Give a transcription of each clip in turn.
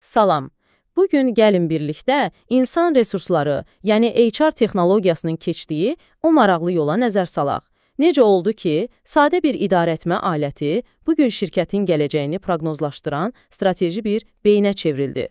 Salam. Bugün gəlin birlikdə insan resursları, yəni HR texnologiyasının keçdiyi o maraqlı yola nəzər salaq. Necə oldu ki, sadə bir idarəetmə aləti bugün şirkətin gələcəyini proqnozlaşdıran strateji bir beyinə çevrildi.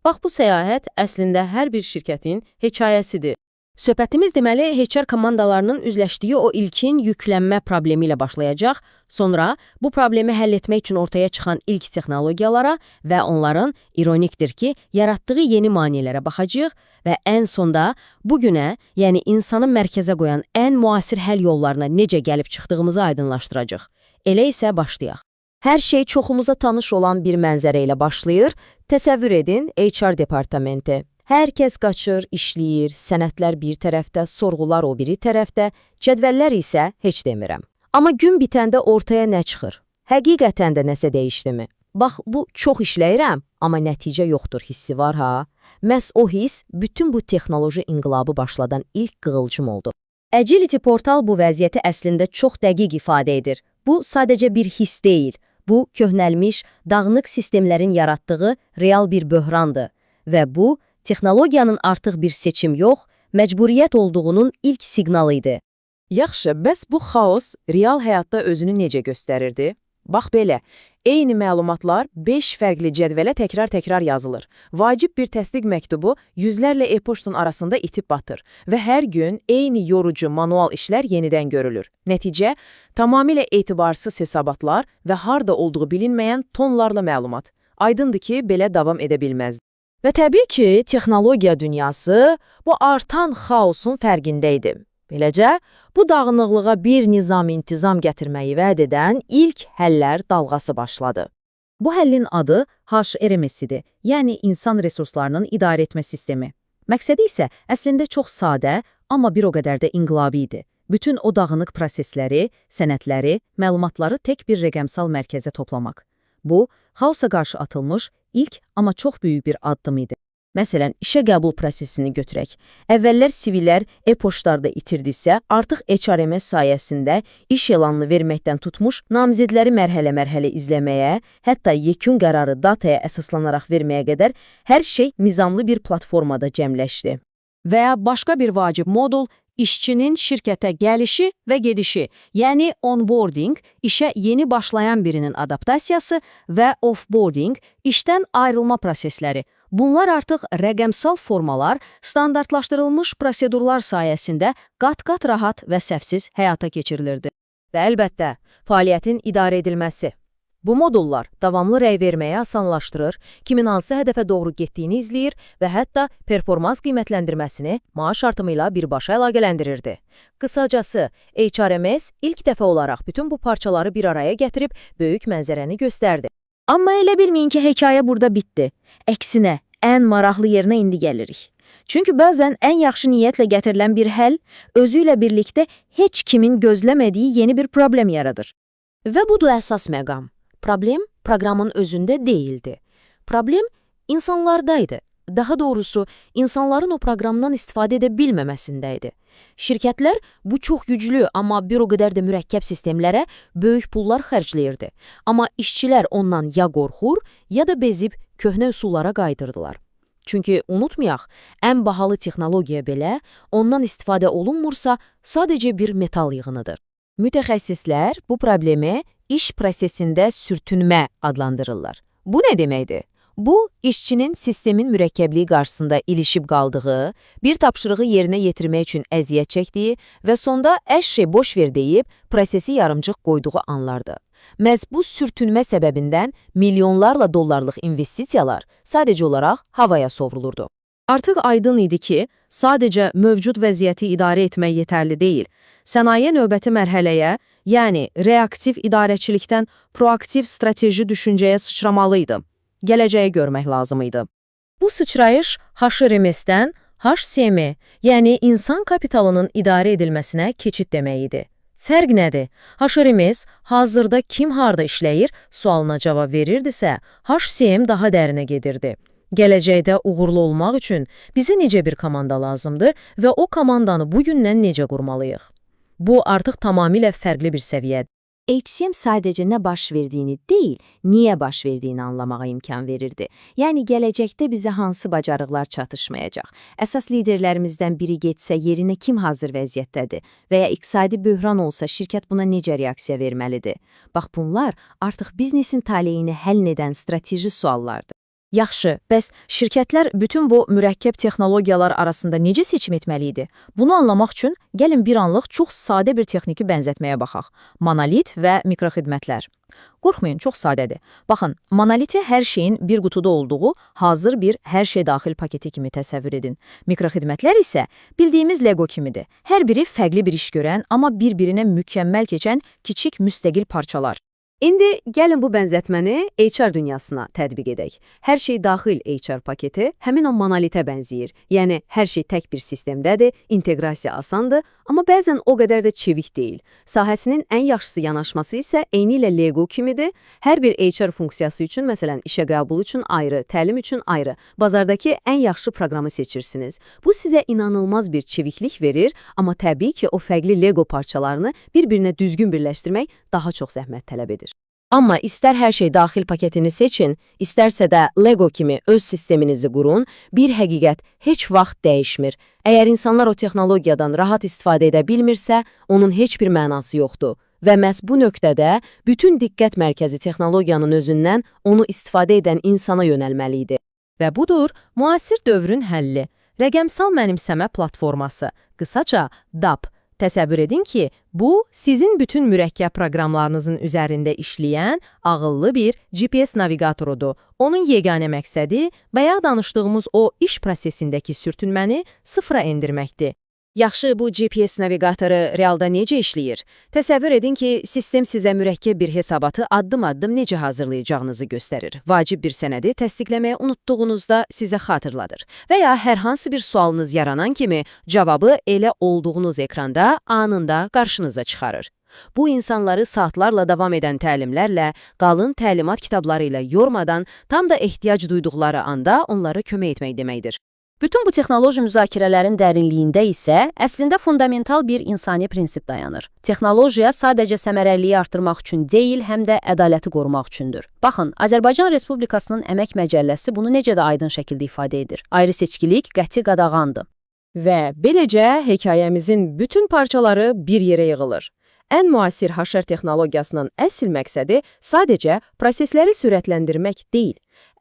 Bax, bu səyahət əslində hər bir şirkətin hekayəsidir. Söhbətimiz deməli HR komandalarının üzləşdiyi o ilkin yüklənmə problemi ilə başlayacaq, sonra bu problemi həll etmək üçün ortaya çıxan ilk texnologiyalara və onların, ironikdir ki, yaratdığı yeni maneələrə baxacağıq və ən sonda bugünə, yəni insanı mərkəzə qoyan ən müasir həll yollarına necə gəlib çıxdığımızı aydınlaşdıracaq. Elə isə başlayaq. Hər şey çoxumuza tanış olan bir mənzərə ilə başlayır. Təsəvvür edin, HR departamenti. Hər kəs qaçır, işləyir, sənədlər bir tərəfdə, sorğular o biri tərəfdə, cədvəllər isə heç demirəm. Amma gün bitəndə ortaya nə çıxır? Həqiqətən də nəsə dəyişdimi? Bax, bu çox işləyirəm, amma nəticə yoxdur hissi var ha. Məhz o his bütün bu texnoloji inqilabı başladan ilk qığılcım oldu. Agility Portal bu vəziyyəti əslində çox dəqiq ifadə edir. Bu sadəcə bir his deyil. Bu, köhnəlmiş, dağınıq sistemlərin yaratdığı real bir böhrandır. Və bu, texnologiyanın artıq bir seçim yox, məcburiyyət olduğunun ilk siqnalı idi. Yaxşı, bəs bu xaos real həyatda özünü necə göstərirdi? Bax belə, eyni məlumatlar 5 fərqli cədvələ təkrar-təkrar yazılır. Vacib bir təsdiq məktubu yüzlərlə e-poçtun arasında itib batır və hər gün eyni yorucu manual işlər yenidən görülür. Nəticə, tamamilə etibarsız hesabatlar və harda olduğu bilinməyən tonlarla məlumat. Aydındır ki, belə davam edə bilməzdi. Və təbii ki, texnologiya dünyası bu artan xaosun fərqində idi. Beləcə, bu dağınıqlığa bir nizam-intizam gətirməyi vəd edən ilk həllər dalğası başladı. Bu həllin adı HRMS-idir, yəni İnsan Resurslarının İdarə Etmə Sistemi. Məqsədi isə əslində çox sadə, amma bir o qədər də inqilabi idi. Bütün o dağınıq prosesləri, sənədləri, məlumatları tək bir rəqəmsal mərkəzə toplamaq. Bu, xaosa qarşı atılmış ilk, amma çox böyük bir addım idi. Məsələn, işə qəbul prosesini götürək. Əvvəllər sivilər e-poçtlarda itirdisə, artıq HRMS sayəsində iş elanını verməkdən tutmuş, namizədləri mərhələ-mərhələ izləməyə, hətta yekun qərarı dataya əsaslanaraq verməyə qədər hər şey nizamlı bir platformada cəmləşdi. Və ya başqa bir vacib modul, işçinin şirkətə gəlişi və gedişi, yəni onboarding, işə yeni başlayan birinin adaptasiyası və offboarding, işdən ayrılma prosesləri. Bunlar artıq rəqəmsal formalar, standartlaşdırılmış prosedurlar sayəsində qat-qat rahat və səhvsiz həyata keçirilirdi. Və əlbəttə, fəaliyyətin idarə edilməsi. Bu modullar davamlı rəy verməyi asanlaşdırır, kimin hansı hədəfə doğru getdiyini izləyir və hətta performans qiymətləndirməsini maaş artımıyla birbaşa əlaqələndirirdi. Qısacası, HRMS ilk dəfə olaraq bütün bu parçaları bir araya gətirib böyük mənzərəni göstərdi. Amma elə bilməyin ki, hekayə burada bitdi. Əksinə, ən maraqlı yerinə indi gəlirik. Çünki bəzən ən yaxşı niyyətlə gətirilən bir həll özü ilə birlikdə heç kimin gözləmədiyi yeni bir problem yaradır. Və budur əsas məqam. Problem proqramın özündə deyildi. Problem insanlardaydı. Daha doğrusu, insanların o proqramdan istifadə edə bilməməsindəydi. Şirkətlər bu çox güclü, amma bir o qədər də mürəkkəb sistemlərə böyük pullar xərcləyirdi. Amma işçilər ondan ya qorxur, ya da bezib köhnə üsullara qaydırdılar. Çünki unutmayaq, ən bahalı texnologiya belə ondan istifadə olunmursa sadəcə bir metal yığınıdır. Mütəxəssislər bu problemi iş prosesində sürtünmə adlandırırlar. Bu nə deməkdir? Bu, işçinin sistemin mürəkkəbliyi qarşısında ilişib qaldığı, bir tapşırığı yerinə yetirmək üçün əziyyət çəkdiyi və sonda hər şey boş ver deyib prosesi yarımcıq qoyduğu anlardır. Məhz bu sürtünmə səbəbindən milyonlarla dollarlıq investisiyalar sadəcə olaraq havaya sovrulurdu. Artıq aydın idi ki, sadəcə mövcud vəziyyəti idarə etmək yetərli deyil. Sənaye növbəti mərhələyə, yəni reaktiv idarəçilikdən proaktiv strateji düşüncəyə sıçramalıydı. Gələcəyi görmək lazım idi. Bu sıçrayış HRMS-dən HCM, yəni insan kapitalının idarə edilməsinə keçid demək idi. Fərq nədir? HRMS hazırda kim harda işləyir sualına cavab verirdisə, HCM daha dərinə gedirdi. Gələcəkdə uğurlu olmaq üçün bizə necə bir komanda lazımdır və o komandanı bugündən necə qurmalıyıq? Bu artıq tamamilə fərqli bir səviyyədir. HCM sadəcə nə baş verdiyini deyil, niyə baş verdiyini anlamağa imkan verirdi. Yəni, gələcəkdə bizə hansı bacarıqlar çatışmayacaq? Əsas liderlərimizdən biri getsə, yerinə kim hazır vəziyyətdədir? Və ya iqtisadi böhran olsa, şirkət buna necə reaksiya verməlidir? Bax, bunlar artıq biznesin taleyini həll edən strateji suallardır. Yaxşı, bəs şirkətlər bütün bu mürəkkəb texnologiyalar arasında necə seçim etməli idi? Bunu anlamaq üçün gəlin bir anlıq çox sadə bir texniki bənzətməyə baxaq. Monolit və mikroxidmətlər. Qorxmayın, çox sadədir. Baxın, monoliti hər şeyin bir qutuda olduğu hazır bir hər şey daxil paketi kimi təsəvvür edin. Mikroxidmətlər isə bildiyimiz Lego kimidir. Hər biri fərqli bir iş görən, amma bir-birinə mükəmməl keçən kiçik müstəqil parçalar. İndi gəlin bu bənzətməni HR dünyasına tətbiq edək. Hər şey daxil HR paketi həmin o monolitə bənzəyir. Yəni, hər şey tək bir sistemdədir, inteqrasiya asandır, amma bəzən o qədər də çevik deyil. Sahəsinin ən yaxşısı yanaşması isə eyni ilə Lego kimidir. Hər bir HR funksiyası üçün, məsələn, işə qəbul üçün ayrı, təlim üçün ayrı, bazardakı ən yaxşı proqramı seçirsiniz. Bu sizə inanılmaz bir çeviklik verir, amma təbii ki, o fərqli Lego parçalarını bir-birinə düzgün birləşdirmək daha çox zəhmət tələb edir. Amma istər hər şey daxil paketini seçin, istərsə də Lego kimi öz sisteminizi qurun, bir həqiqət heç vaxt dəyişmir. Əgər insanlar o texnologiyadan rahat istifadə edə bilmirsə, onun heç bir mənası yoxdur. Və məhz bu nöqtədə bütün diqqət mərkəzi texnologiyanın özündən onu istifadə edən insana yönəlməli idi. Və budur, müasir dövrün həlli. Rəqəmsal mənimsəmə platforması, qısaca DAP. Təsəvvür edin ki, bu, sizin bütün mürəkkəb proqramlarınızın üzərində işləyən ağıllı bir GPS navigatorudur. Onun yeganə məqsədi, bayaq danışdığımız o iş prosesindəki sürtünməni sıfıra endirməkdir. Yaxşı, bu GPS navigatoru realda necə işləyir? Təsəvvür edin ki, sistem sizə mürəkkəb bir hesabatı addım-addım necə hazırlayacağınızı göstərir. Vacib bir sənədi təsdiqləməyə unutduğunuzda sizə xatırladır. Və ya hər hansı bir sualınız yaranan kimi cavabı elə olduğunuz ekranda anında qarşınıza çıxarır. Bu, insanları saatlarla davam edən təlimlərlə, qalın təlimat kitabları ilə yormadan, tam da ehtiyac duyduqları anda onlara kömək etmək deməkdir. Bütün bu texnoloji müzakirələrin dərinliyində isə əslində fundamental bir insani prinsip dayanır. Texnologiya sadəcə səmərəliliyi artırmaq üçün deyil, həm də ədaləti qorumaq üçündür. Baxın, Azərbaycan Respublikasının Əmək Məcəlləsi bunu necə də aydın şəkildə ifadə edir. Ayrı-seçkilik qəti qadağandır. Və beləcə hekayəmizin bütün parçaları bir yerə yığılır. Ən müasir HR texnologiyasının əsl məqsədi sadəcə prosesləri sürətləndirmək deyil.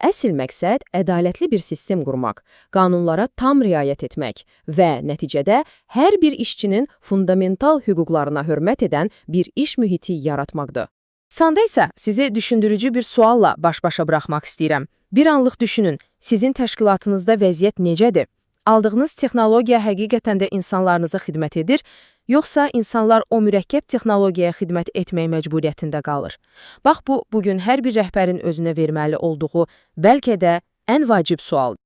Əsl məqsəd ədalətli bir sistem qurmaq, qanunlara tam riayət etmək və nəticədə hər bir işçinin fundamental hüquqlarına hörmət edən bir iş mühiti yaratmaqdır. Sonda isə sizi düşündürücü bir sualla baş-başa buraxmaq istəyirəm. Bir anlıq düşünün, sizin təşkilatınızda vəziyyət necədir? Aldığınız texnologiya həqiqətən də insanlarınıza xidmət edir, yoxsa insanlar o mürəkkəb texnologiyaya xidmət etmək məcburiyyətində qalır? Bax, bu, bugün hər bir rəhbərin özünə verməli olduğu bəlkə də ən vacib sualdır.